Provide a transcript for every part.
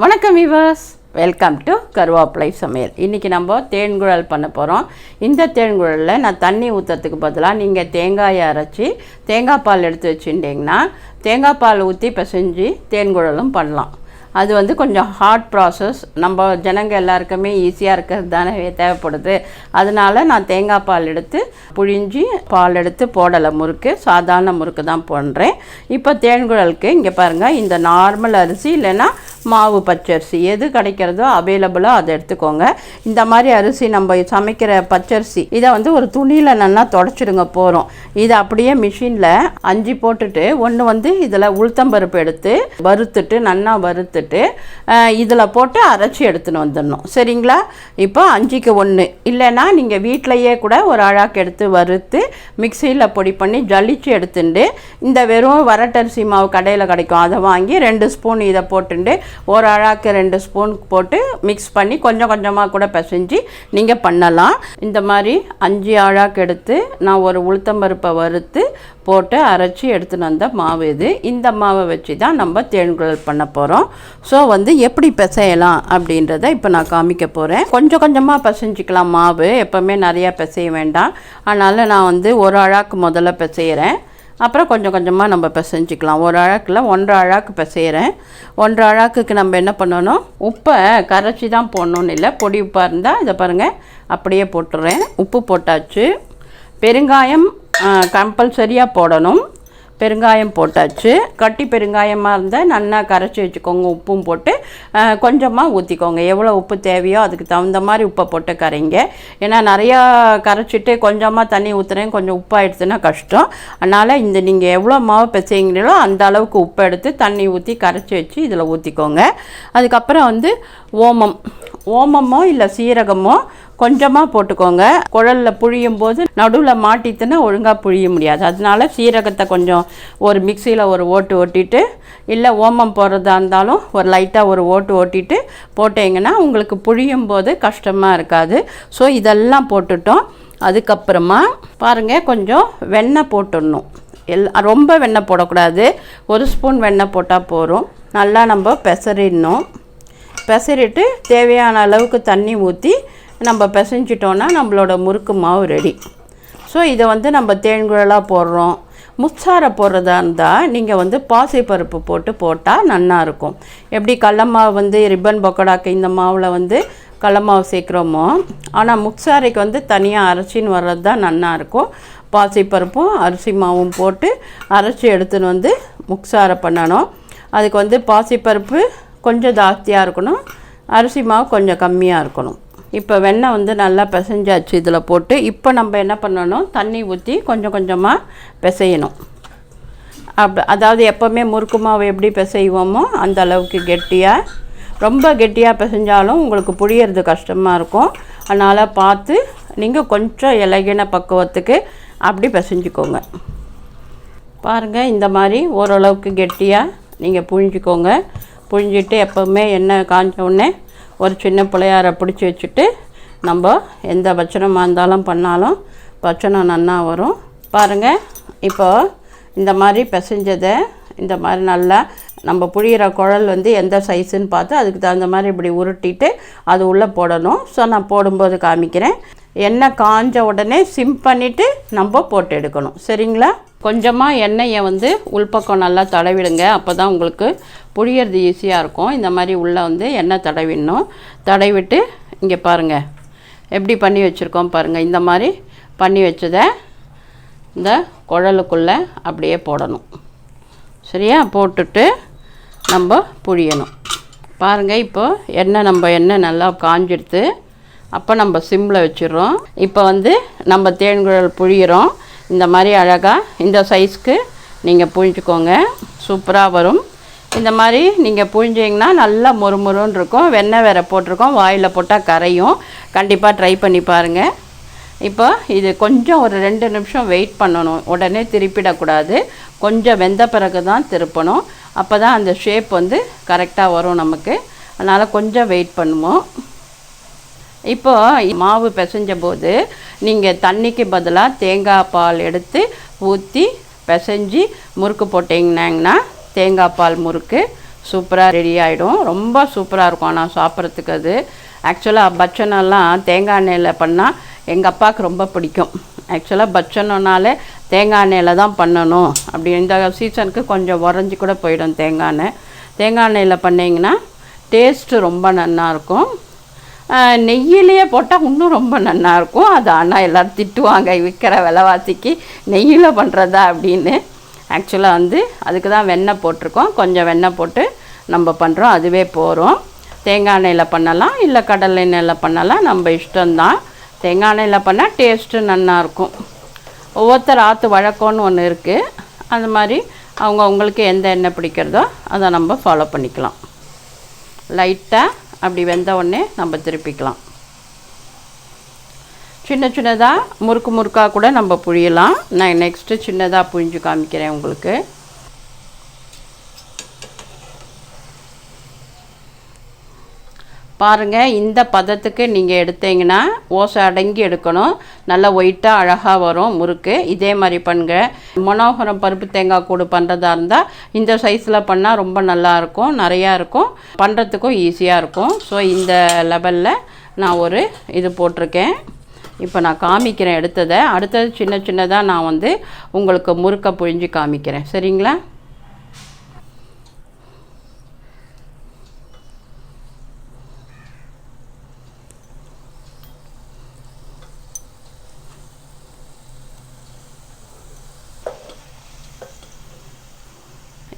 வணக்கம் viewers, welcome to கருவேப்பிலை சமையல். இன்றைக்கி நம்ம தேன்குழல் பண்ண போகிறோம். இந்த தேன்குழலில் நான் தண்ணி ஊற்றுறதுக்கு பதிலாக நீங்கள் தேங்காயை அரைச்சி தேங்காய் பால் எடுத்து வச்சுட்டிங்கன்னா தேங்காய் பால் ஊற்றி பிசைஞ்சு தேன்குழலும் பண்ணலாம். அது கொஞ்சம் ஹார்ட் ப்ராசஸ், நம்ம ஜனங்க எல்லாருக்குமே ஈஸியாக இருக்கிறது தானே தேவைப்படுது. அதனால் நான் தேங்காய் பால் எடுத்து புழிஞ்சி பால் எடுத்து போடலை, முறுக்கு சாதாரண முறுக்கு தான் பண்ணுறேன். இப்போ தேன்குழலுக்கு இங்கே பாருங்கள், இந்த நார்மல் அரிசி இல்லைன்னா மாவு பச்சரிசி எது கிடைக்கிறதோ அவைலபிளோ அதை எடுத்துக்கோங்க. இந்த மாதிரி அரிசி நம்ம சமைக்கிற பச்சரிசி இதை ஒரு துணியில் நல்லா தொடச்சிடுங்க போகிறோம். இதை அப்படியே மிஷினில் 5 போட்டுட்டு ஒன்று இதில் உளுத்தம்பருப்பு எடுத்து வறுத்துட்டு நல்லா வறுத்துட்டு இதில் போட்டு அரைச்சி எடுத்துன்னு வந்துடணும். சரிங்களா? இப்போ 5க்கு 1 இல்லைன்னா நீங்கள் வீட்டிலையே கூட ஒரு அழாக்கு எடுத்து வறுத்து மிக்சியில் பொடி பண்ணி ஜலிச்சு எடுத்துட்டு இந்த வெறும் வரட்டரிசி மாவு கடையில் கிடைக்கும் அதை வாங்கி 2 ஸ்பூன் இதை போட்டுட்டு ஒரு அழாக்கு 2 ஸ்பூன் போட்டு மிக்ஸ் பண்ணி கொஞ்சம் கொஞ்சமாக கூட பிசைஞ்சு நீங்கள் பண்ணலாம். இந்த மாதிரி 5 அழாக்கு எடுத்து நான் ஒரு உளுத்தம்பருப்பை வறுத்து போட்டு அரைச்சி எடுத்துன்னு வந்த மாவு இது. இந்த மாவை வச்சு தான் நம்ம தேன்குழல் பண்ண போகிறோம். ஸோ எப்படி பிசையலாம் அப்படின்றத இப்போ நான் காமிக்க போகிறேன். கொஞ்சம் கொஞ்சமாக பிசைஞ்சிக்கலாம் மாவு, எப்போவுமே நிறையா பிசைய வேண்டாம். அதனால் நான் ஒரு அழாக்கு முதல்ல பிசைகிறேன், அப்புறம் கொஞ்சம் கொஞ்சமாக நம்ம பிசைஞ்சிக்கலாம். ஒரு அழாக்கில் 1.5 அழாக்கு பிசைகிறேன். 1.5 அழாக்குக்கு நம்ம என்ன பண்ணணும், உப்பை கரைச்சி தான் போடணும்னு இல்லை, பொடி உப்பாக இருந்தால் இதை பாருங்கள் அப்படியே போட்டுடுறேன். உப்பு போட்டாச்சு. பெருங்காயம் கம்பல்சரியாக போடணும். பெருங்காயம் போட்டாச்சு. கட்டி பெருங்காயமாக இருந்தால் நல்லா கரைச்சி வச்சுக்கோங்க. உப்பும் போட்டு கொஞ்சமாக ஊற்றிக்கோங்க. எவ்வளோ உப்பு தேவையோ அதுக்கு தகுந்த மாதிரி உப்பை போட்டு கரைங்க. ஏன்னா நிறையா கரைச்சிட்டு கொஞ்சமாக தண்ணி ஊற்றுறேன், கொஞ்சம் உப்பாகிடுச்சுன்னா கஷ்டம். அதனால் நீங்கள் எவ்வளோ மாவு பிசைங்களோ அந்த அளவுக்கு உப்பு எடுத்து தண்ணி ஊற்றி கரைச்சி வச்சு இதில் ஊற்றிக்கோங்க. அதுக்கப்புறம் ஓமமோ இல்லை சீரகமோ கொஞ்சமாக போட்டுக்கோங்க. குழலில் புழியும் போது நடுவில் மாட்டிட்டுன்னா ஒழுங்காக புழிய முடியாது. அதனால சீரகத்தை கொஞ்சம் ஒரு மிக்சியில் ஒரு ஓட்டு ஓட்டிட்டு, இல்லை ஓமம் போடுறதா இருந்தாலும் ஒரு லைட்டாக ஒரு ஓட்டு ஓட்டிட்டு போட்டிங்கன்னா உங்களுக்கு புழியும் போது கஷ்டமாக இருக்காது. ஸோ இதெல்லாம் போட்டுட்டோம். அதுக்கப்புறமா பாருங்கள், கொஞ்சம் வெண்ணெய் போட்டுடணும். ரொம்ப வெண்ணெய் போடக்கூடாது, 1 ஸ்பூன் வெண்ணெய் போட்டால் போதும். நல்லா நம்ம பெசறிடணும். பெசறிட்டு தேவையான அளவுக்கு தண்ணி ஊற்றி நம்ம பிசைஞ்சிட்டோன்னா நம்மளோட முறுக்கு மாவு ரெடி. ஸோ இதை நம்ம தேன்குழலாக போடுறோம். முச்சாரை போடுறதா இருந்தால் நீங்கள் பாசிப்பருப்பு போட்டால் நல்லாயிருக்கும். எப்படி கடல மாவு ரிப்பன் பக்கோடாக்கு இந்த மாவில் கடல மாவு சேர்க்குறோமோ, ஆனால் முச்சாரைக்கு தனியாக அரைச்சின்னு வர்றது தான் நல்லாயிருக்கும். பாசிப்பருப்பும் அரிசி மாவும் போட்டு அரைச்சி எடுத்துன்னு முச்சாரை பண்ணணும். அதுக்கு பாசிப்பருப்பு கொஞ்சம் ஜாஸ்தியாக இருக்கணும், அரிசி மாவு கொஞ்சம் கம்மியாக இருக்கணும். இப்போ வெண்ணெய் நல்லா பிசைஞ்சாச்சு இதில் போட்டு. இப்போ நம்ம என்ன பண்ணணும், தண்ணி ஊற்றி கொஞ்சம் கொஞ்சமாக பிசையணும். அதாவது எப்போவுமே முறுக்கு மாவு எப்படி பிசைவோமோ அந்த அளவுக்கு கெட்டியாக, ரொம்ப கெட்டியாக பிசைஞ்சாலும் உங்களுக்கு புழியறது கஷ்டமாக இருக்கும். அதனால் பார்த்து நீங்கள் கொஞ்சம் இலகின பக்குவத்துக்கு அப்படி பிசைஞ்சிக்கோங்க. பாருங்கள், இந்த மாதிரி ஓரளவுக்கு கெட்டியாக நீங்கள் புழிஞ்சிக்கோங்க. புழிஞ்சிட்டு எப்போவுமே எண்ணெய் காஞ்ச உடனே ஒரு சின்ன பிள்ளையாரை பிடிச்சி வச்சுட்டு நம்ம எந்த பட்சணமாக இருந்தாலும் பண்ணாலும் பட்சணம் நல்லா வரும். பாருங்கள், இப்போ இந்த மாதிரி பிசைஞ்சதை இந்த மாதிரி நல்லா நம்ம புழியிற குழல் எந்த சைஸுன்னு பார்த்து அதுக்கு தகுந்த மாதிரி இப்படி உருட்டிட்டு அது உள்ளே போடணும். ஸோ நான் போடும்போது காமிக்கிறேன். எண்ணெய் காஞ்ச உடனே சிம் பண்ணிவிட்டு நம்ம போட்டு எடுக்கணும். சரிங்களா? கொஞ்சமாக எண்ணெயை உள்பக்கம் நல்லா தடவிடுங்க. அப்போ தான் உங்களுக்கு புழியறது ஈஸியாக இருக்கும். இந்த மாதிரி உள்ளே எண்ணெய் தடவிடணும். தடவிட்டு இங்கே பாருங்கள் எப்படி பண்ணி வச்சுருக்கோம் பாருங்கள். இந்த மாதிரி பண்ணி வச்சதை இந்த குழலுக்குள்ளே அப்படியே போடணும். சரியா? போட்டுட்டு நம்ம புழியணும். பாருங்கள், இப்போ எண்ணெய் நல்லா காஞ்சிடுது. அப்போ நம்ம சிம்மில் வச்சிடுறோம். இப்போ நம்ம தேன்குழல் புழிகிறோம். இந்த மாதிரி அழகாக இந்த சைஸ்க்கு நீங்கள் புழிஞ்சிக்கோங்க. சூப்பராக வரும். இந்த மாதிரி நீங்கள் புழிஞ்சிங்கன்னா நல்லா மொறுமொறுன்னு இருக்கும். வெண்ணெய் வேறு போட்டிருக்கோம், வாயில் போட்டால் கரையும். கண்டிப்பாக ட்ரை பண்ணி பாருங்கள். இப்போ இது கொஞ்சம் ஒரு 2 நிமிஷம் வெயிட் பண்ணணும். உடனே திருப்பிடக்கூடாது. கொஞ்சம் வெந்த பிறகு தான் திருப்பணும். அப்போ தான் அந்த ஷேப் கரெக்டாக வரும் நமக்கு. அதனால் கொஞ்சம் வெயிட் பண்ணுவோம். இப்போ மாவு பிசைஞ்ச போது நீங்கள் தண்ணிக்கு பதிலாக தேங்காய் பால் எடுத்து ஊற்றி பிசைஞ்சி முறுக்கு போட்டிங்கன்னா தேங்காய் பால் முறுக்கு சூப்பராக ரெடி ஆகிடும். ரொம்ப சூப்பராக இருக்கும் ஆனால் சாப்பிட்றதுக்கு. அது ஆக்சுவலாக பட்சணம்லாம் தேங்காய் எண்ணெயில் பண்ணால் எங்கள் அப்பாவுக்கு ரொம்ப பிடிக்கும். ஆக்சுவலாக பட்சணம்னாலே தேங்காய் எண்ணெயில் தான் பண்ணணும். அப்படி இந்த சீசனுக்கு கொஞ்சம் உறைஞ்சி கூட போயிடும் தேங்காய் எண்ணெய். தேங்காய் எண்ணெயில் பண்ணிங்கன்னா டேஸ்ட்டு ரொம்ப நல்லாயிருக்கும். நெய்யிலேயே போட்டால் இன்னும் ரொம்ப நல்லாயிருக்கும். அது ஆனால் எல்லோரும் திட்டுவாங்க, விற்கிற விலைவாசிக்கு நெய்யில் பண்ணுறதா அப்படின்னு. ஆக்சுவலாக அதுக்கு தான் வெண்ணெய் போட்டிருக்கோம். கொஞ்சம் வெண்ணெய் போட்டு நம்ம பண்ணுறோம், அதுவே போகிறோம். தேங்காய் எண்ணெயில் பண்ணலாம், இல்லை கடலை எண்ணெயில் பண்ணலாம், நம்ம இஷ்டம்தான். தேங்காய் எண்ணெயில் பண்ணால் டேஸ்ட்டு நல்லாயிருக்கும். ஒவ்வொருத்தர் ஆற்று வழக்கம்னு ஒன்று இருக்குது. அந்த மாதிரி அவங்களுக்கு எந்த எண்ணெய் பிடிக்கிறதோ அதை நம்ம ஃபாலோ பண்ணிக்கலாம். லைட்டாக அப்படி வெந்த உடனே நம்ம திருப்பிக்கலாம். சின்ன சின்னதாக முறுக்காக கூட நம்ம புழியலாம். நான் நெக்ஸ்ட்டு சின்னதாக புழிஞ்சு காமிக்கிறேன் உங்களுக்கு. பாருங்கள், இந்த பதத்துக்கு நீங்கள் எடுத்தீங்கன்னா ஓசை அடங்கி எடுக்கணும். நல்லா ஒயிட்டாக அழகாக வரும் முறுக்கு. இதே மாதிரி பண்ணுங்க. மனோகரம் பருப்பு தேங்காய் கூடு பண்ணுறதா இருந்தால் இந்த சைஸில் பண்ணால் ரொம்ப நல்லாயிருக்கும், நிறையா இருக்கும், பண்ணுறதுக்கும் ஈஸியாக இருக்கும். ஸோ இந்த லெவலில் நான் ஒரு இது போட்டிருக்கேன். இப்போ நான் காமிக்கிறேன் எடுத்ததை. அடுத்தது சின்ன சின்னதாக நான் உங்களுக்கு முறுக்கை புழிஞ்சு காமிக்கிறேன். சரிங்களா?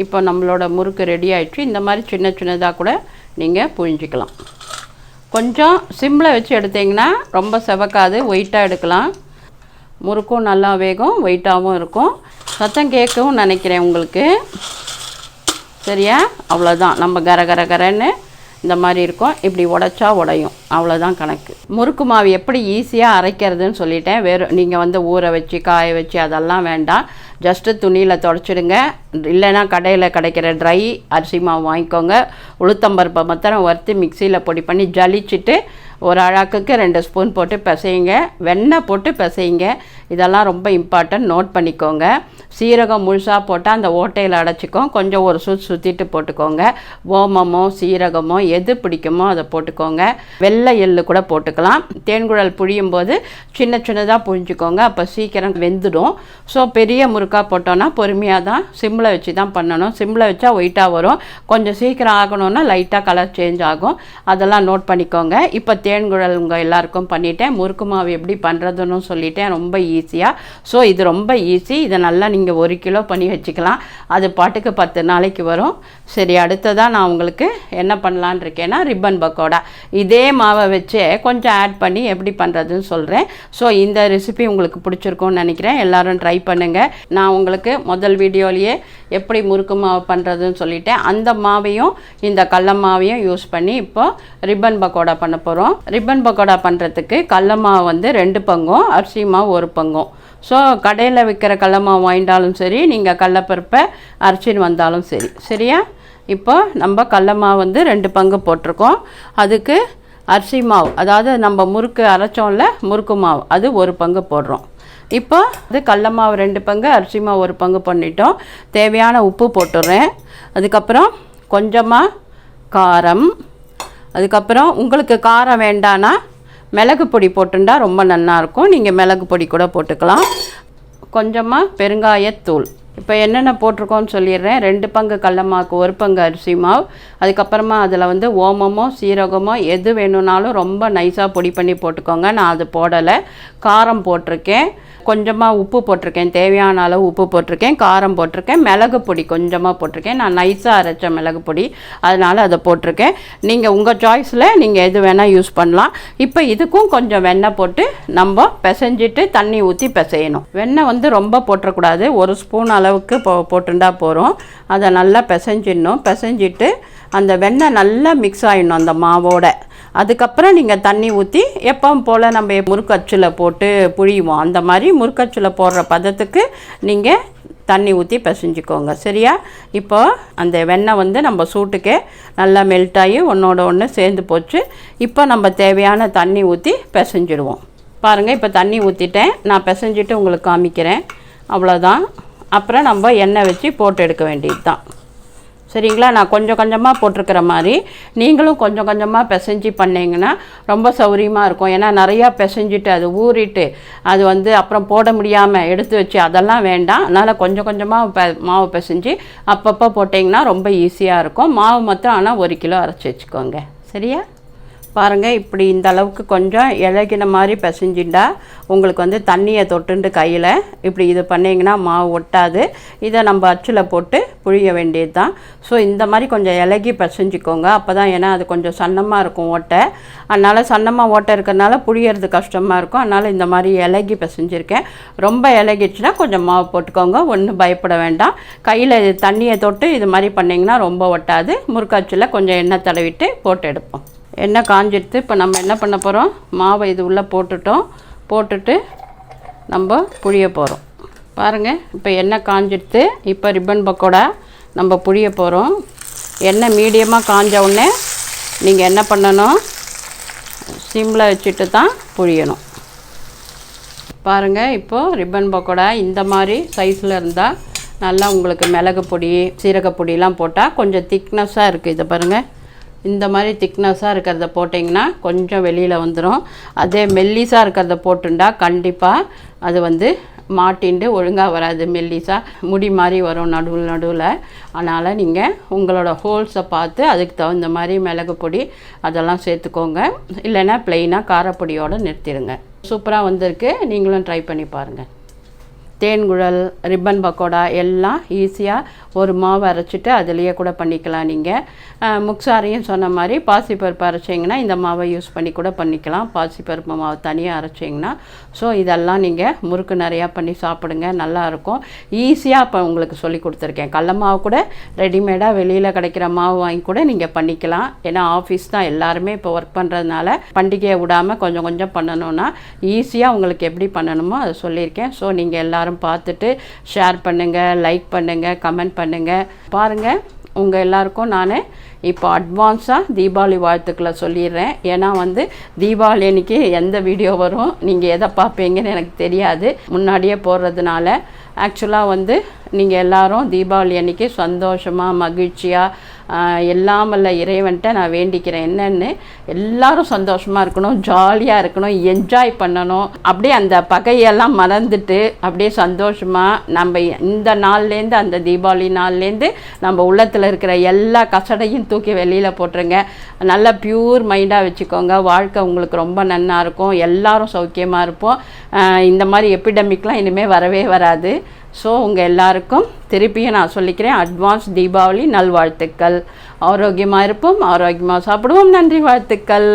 இப்போ நம்மளோட முறுக்கு ரெடி ஆகிடுச்சு. இந்த மாதிரி சின்ன சின்னதாக கூட நீங்கள் புழிஞ்சிக்கலாம். கொஞ்சம் சிம்மில் வச்சு எடுத்திங்கன்னா ரொம்ப செவக்காது, ஒயிட்டாக எடுக்கலாம். முறுக்கும் நல்லா வேகும், ஒயிட்டாகவும் இருக்கும். சத்தம் கேட்கவும் நினைக்கிறேன் உங்களுக்கு. சரியா? அவ்வளோதான். நம்ம கரன்னு இந்த மாதிரி இருக்கும். இப்படி உடைச்சா உடையும், அவ்வளோதான் கணக்கு. முறுக்கு மாவு எப்படி ஈஸியாக அரைக்கிறதுன்னு சொல்லிட்டேன். நீங்கள் ஊற வச்சு காய வச்சு அதெல்லாம் வேண்டாம். ஜஸ்ட்டு துணியில் துடைச்சிடுங்க. இல்லைன்னா கடையில் கிடைக்கிற ட்ரை அரிசி மாவு வாங்கிக்கோங்க. உளுத்தம்பருப்பை மாத்திரம் வறுத்து மிக்சியில் பொடி பண்ணி ஜலிச்சுட்டு ஒரு அழகுக்கு 2 ஸ்பூன் போட்டு பிசையுங்க. வெண்ணெய் போட்டு பிசையுங்க. இதெல்லாம் ரொம்ப இம்பார்ட்டன்ட், நோட் பண்ணிக்கோங்க. சீரகம் முழுசாக போட்டால் அந்த ஓட்டையில் அடைச்சிக்கும். கொஞ்சம் ஒரு சுற்றிட்டு போட்டுக்கோங்க. ஓமமோ சீரகமோ எது பிடிக்குமோ அதை போட்டுக்கோங்க. வெள்ளை எள்ளு கூட போட்டுக்கலாம். தேன்குழல் புழியும் போது சின்ன சின்னதாக புழிஞ்சிக்கோங்க, அப்போ சீக்கிரம் வெந்துடும். ஸோ பெரிய முறுக்காக போட்டோன்னா பொறுமையாக தான் சிம்மில் வச்சு தான் பண்ணணும். சிம்மில் வச்சா ஒயிட்டாக வரும். கொஞ்சம் சீக்கிரம் ஆகணும்னா லைட்டாக கலர் சேஞ்ச் ஆகும். அதெல்லாம் நோட் பண்ணிக்கோங்க. இப்போ தேன்குழல் உங்கள் எல்லாருக்கும் பண்ணிட்டேன். முறுக்கு மாவு எப்படி பண்ணுறதுன்னு சொல்லிட்டேன், ரொம்ப ஈஸியாக. ஸோ இது ரொம்ப ஈஸி. இதை நல்லா நீங்கள் 1 கிலோ பண்ணி வச்சுக்கலாம். அது பாட்டுக்கு 10 நாளைக்கு வரும். சரி, அடுத்ததாக நான் உங்களுக்கு என்ன பண்ணலான் இருக்கேன்னா ரிப்பன் பக்கோடா. இதே மாவை வச்சு கொஞ்சம் ஆட் பண்ணி எப்படி பண்ணுறதுன்னு சொல்கிறேன். ஸோ இந்த ரெசிபி உங்களுக்கு பிடிச்சிருக்கும்னு நினைக்கிறேன். எல்லோரும் ட்ரை பண்ணுங்கள். நான் உங்களுக்கு முதல் வீடியோலேயே எப்படி முறுக்கு மாவு பண்ணுறதுன்னு சொல்லிட்டேன். அந்த மாவையும் இந்த கடல மாவையும் யூஸ் பண்ணி இப்போ ரிப்பன் பக்கோடா பண்ண போகிறோம். ரிப்பன் பக்கோடா பண்ணுறதுக்கு கடல மாவு 2 பங்கும், அரிசி மாவு 1 பங்கும். ஸோ கடையில் விற்கிற கடல மாவு வாங்கிட்டாலும் சரி, நீங்கள் கடலப்பருப்பை அரைச்சின்னு வந்தாலும் சரி. சரியா? இப்போ நம்ம கடல மாவு 2 பங்கு போட்டிருக்கோம். அதுக்கு அரிசி மாவு, அதாவது நம்ம முறுக்கு அரைச்சோம்ல முறுக்கு மாவு, அது 1 பங்கு போடுறோம். இப்போ அது கடல மாவு 2 பங்கு, அரிசி மாவு 1 பங்கு பண்ணிட்டோம். தேவையான உப்பு போட்டுடுறேன். அதுக்கப்புறம் கொஞ்சமாக காரம். அதுக்கப்புறம் உங்களுக்கு காரம் வேண்டான்னா மிளகு பொடி போட்டுண்டா ரொம்ப நல்லாயிருக்கும். நீங்கள் மிளகு பொடி கூட போட்டுக்கலாம். கொஞ்சமாக பெருங்காயத்தூள். இப்போ என்னென்ன போட்டிருக்கோன்னு சொல்லிடுறேன். 2 பங்கு கடல மாவுக்கு 1 பங்கு அரிசி மாவு. அதுக்கப்புறமா அதில் ஓமமோ சீரகமோ எது வேணும்னாலும் ரொம்ப நைஸாக பொடி பண்ணி போட்டுக்கோங்க. நான் அது போடலை. காரம் போட்டிருக்கேன், கொஞ்சமாக உப்பு போட்டிருக்கேன், தேவையான அளவு உப்பு போட்டிருக்கேன், காரம் போட்டிருக்கேன், மிளகு பொடி கொஞ்சமாக போட்டிருக்கேன். நான் நைஸாக அரைச்ச மிளகு பொடி, அதனால் அதை போட்டிருக்கேன். நீங்கள் உங்கள் சாய்ஸில் நீங்கள் எது வேணால் யூஸ் பண்ணலாம். இப்போ இதுக்கும் கொஞ்சம் வெண்ணெய் போட்டு நம்ம பிசைஞ்சிட்டு தண்ணி ஊற்றி பிசையணும். வெண்ணெய் ரொம்ப போட்டுறக்கூடாது. 1 ஸ்பூன் அளவுக்கு போட்டுண்டா போகிறோம். அதை நல்லா பிசைஞ்சிடணும். பிசைஞ்சிட்டு அந்த வெண்ணெய் நல்லா மிக்ஸ் ஆகிடணும் அந்த மாவோட. அதுக்கப்புறம் நீங்கள் தண்ணி ஊற்றி எப்பவும் போல் நம்ம முறுக்கச்சில் போட்டு புழியுவோம், அந்த மாதிரி முறுக்கச்சில் போடுற பதத்துக்கு நீங்கள் தண்ணி ஊற்றி பிசைஞ்சிக்கோங்க. சரியா? இப்போ அந்த வெண்ணெய் நம்ம சூட்டுக்கே நல்லா மெல்ட் ஆகி ஒன்றோட ஒன்று சேர்ந்து போச்சு. இப்போ நம்ம தேவையான தண்ணி ஊற்றி பிசைஞ்சிடுவோம். பாருங்கள், இப்போ தண்ணி ஊற்றிட்டேன். நான் பிசைஞ்சிட்டு உங்களுக்கு காமிக்கிறேன். அவ்வளோதான். அப்புறம் நம்ம எண்ணெய் வச்சு போட்டு எடுக்க வேண்டியது தான். சரிங்களா? நான் கொஞ்சம் கொஞ்சமாக போட்டிருக்கிற மாதிரி நீங்களும் கொஞ்சம் கொஞ்சமாக பிசைஞ்சு பண்ணிங்கன்னா ரொம்ப சௌரியமாக இருக்கும். ஏன்னா நிறையா பிசைஞ்சிட்டு அது ஊறிட்டு அது வந்து அப்புறம் போட முடியாமல் எடுத்து வச்சு அதெல்லாம் வேண்டாம். அதனால் கொஞ்சம் கொஞ்சமாக மாவு பிசைஞ்சு அப்பப்போ போட்டிங்கன்னா ரொம்ப ஈஸியாக இருக்கும். மாவு மாத்திரம் ஆனால் 1 கிலோ அரைச்சி வச்சுக்கோங்க. சரியா? பாருங்கள், இப்படி இந்த அளவுக்கு கொஞ்சம் இலகின மாதிரி பிசைஞ்சிட்டா உங்களுக்கு வந்து தண்ணியை தொட்டுண்டு கையில் இப்படி இது பண்ணிங்கன்னா மாவு ஒட்டாது. இதை நம்ம அச்சில் போட்டு புழிய வேண்டியது தான். ஸோ இந்த மாதிரி கொஞ்சம் இலகி பிசைஞ்சிக்கோங்க. அப்போ தான், ஏன்னா அது கொஞ்சம் சன்னமாக இருக்கும் ஓட்டை. அதனால் சன்னமாக ஓட்டை இருக்கிறதுனால புழியறது கஷ்டமாக இருக்கும். அதனால் இந்த மாதிரி இலகி பிசைஞ்சிருக்கேன். ரொம்ப இலகிடுச்சுன்னா கொஞ்சம் மாவு போட்டுக்கோங்க. ஒன்றும் பயப்பட வேண்டாம். கையில் தண்ணியை தொட்டு இது மாதிரி பண்ணிங்கன்னா ரொம்ப ஒட்டாது. முறுக்காச்சில் கொஞ்சம் எண்ணெய் தடவிட்டு போட்டு எடுப்போம். எண்ணெய் காஞ்சிடுத்து. இப்போ நம்ம என்ன பண்ண போகிறோம், மாவை இது உள்ளே போட்டுட்டு நம்ம புழிய போகிறோம். பாருங்கள், இப்போ எண்ணெய் காஞ்சிடுத்து. இப்போ ரிப்பன் பக்கோடா நம்ம புழிய போகிறோம். எண்ணெய் மீடியமாக காஞ்ச உடனே நீங்கள் என்ன பண்ணணும், சிம்மில் வச்சுட்டு தான் புழியணும். பாருங்கள், இப்போது ரிப்பன் பக்கோடா இந்த மாதிரி சைஸில் இருந்தால் நல்லா உங்களுக்கு மிளகு பொடி சீரகப்பொடியெலாம் போட்டால் கொஞ்சம் திக்னஸாக இருக்குது. இதை பாருங்கள், இந்த மாதிரி திக்னஸாக இருக்கிறத போட்டிங்கன்னா கொஞ்சம் வெளியில் வந்துடும். அதே மெல்லிஸாக இருக்கிறத போட்டுண்டா கண்டிப்பாக அது வந்து மாட்டின்ட்டு ஒழுங்காக வராது. மெல்லிஸாக முடி மாதிரி வரும் நடுவில். அதனால் நீங்கள் உங்களோட ஹோல்ஸை பார்த்து அதுக்கு தகுந்த மாதிரி மிளகு பொடி அதெல்லாம் சேர்த்துக்கோங்க. இல்லைன்னா ப்ளெயினாக காரப்பொடியோடு நிறுத்திடுங்க. சூப்பராக வந்திருக்கு. நீங்களும் ட்ரை பண்ணி பாருங்கள். தேன்குழல், ரிப்பன் பக்கோடா எல்லாம் ஈஸியாக ஒரு மாவு அரைச்சிட்டு அதுலேயே கூட பண்ணிக்கலாம். நீங்கள் முக்சாரையும் சொன்ன மாதிரி பாசிப்பருப்பு அரைச்சிங்கன்னா இந்த மாவை யூஸ் பண்ணி கூட பண்ணிக்கலாம். பாசிப்பருப்பு மாவு தனியாக அரைச்சிங்கன்னா. ஸோ இதெல்லாம் நீங்கள் முறுக்கு நிறையா பண்ணி சாப்பிடுங்க, நல்லாயிருக்கும். ஈஸியாக இப்போ உங்களுக்கு சொல்லி கொடுத்துருக்கேன். கடல மாவு கூட ரெடிமேடாக வெளியில் கிடைக்கிற மாவு வாங்கி கூட நீங்கள் பண்ணிக்கலாம். ஏன்னா ஆஃபீஸ் தான் எல்லாருமே இப்போ ஒர்க் பண்ணுறதுனால பண்டிகையை விடாமல் கொஞ்சம் கொஞ்சம் பண்ணணுன்னா ஈஸியாக உங்களுக்கு எப்படி பண்ணணுமோ அதை சொல்லியிருக்கேன். ஸோ நீங்கள் எல்லோரும் பார்த்துட்டு ஷேர் பண்ணுங்கள், லைக் பண்ணுங்கள், கமெண்ட் பண்ணுங்கள். பாருங்கள், உங்கள் எல்லாருக்கும் நான் இப்போ அட்வான்ஸாக தீபாவளி வாழ்த்துக்களை சொல்லிடுறேன். ஏன்னா வந்து தீபாவளி அன்றைக்கி எந்த வீடியோ வரும், நீங்கள் எதை பார்ப்பீங்கன்னு எனக்கு தெரியாது. முன்னாடியே போடுறதுனால ஆக்சுவலாக வந்து நீங்கள் எல்லோரும் தீபாவளி அன்றைக்கி சந்தோஷமாக மகிழ்ச்சியாக எல்லாம் வல்ல இறைவன்ட்ட நான் வேண்டிக்கிறேன். என்னென்னு எல்லோரும் சந்தோஷமாக இருக்கணும், ஜாலியாக இருக்கணும், என்ஜாய் பண்ணணும். அப்படியே அந்த பகையெல்லாம் மறந்துட்டு அப்படியே சந்தோஷமாக நம்ம இந்த நாள்லேருந்து, அந்த தீபாவளி நாள்லேருந்து நம்ம உள்ளத்தில் இருக்கிற எல்லா கசடையும் தூக்கி வெளியில் போட்டுருங்க. நல்லா பியூர் மைண்டாக வச்சுக்கோங்க. வாழ்க்கை உங்களுக்கு ரொம்ப நன்னா இருக்கும். எல்லோரும் சௌக்கியமாக இருப்போம். இந்த மாதிரி எபிடமிக்லாம் இனிமேல் வரவே வராது. ஸோ உங்கள் எல்லாருக்கும் திருப்பியும் நான் சொல்லிக்கிறேன், அட்வான்ஸ் தீபாவளி நல்வாழ்த்துக்கள். ஆரோக்கியமாக இருப்போம், ஆரோக்கியமாக சாப்பிடுவோம். நன்றி, வாழ்த்துக்கள்.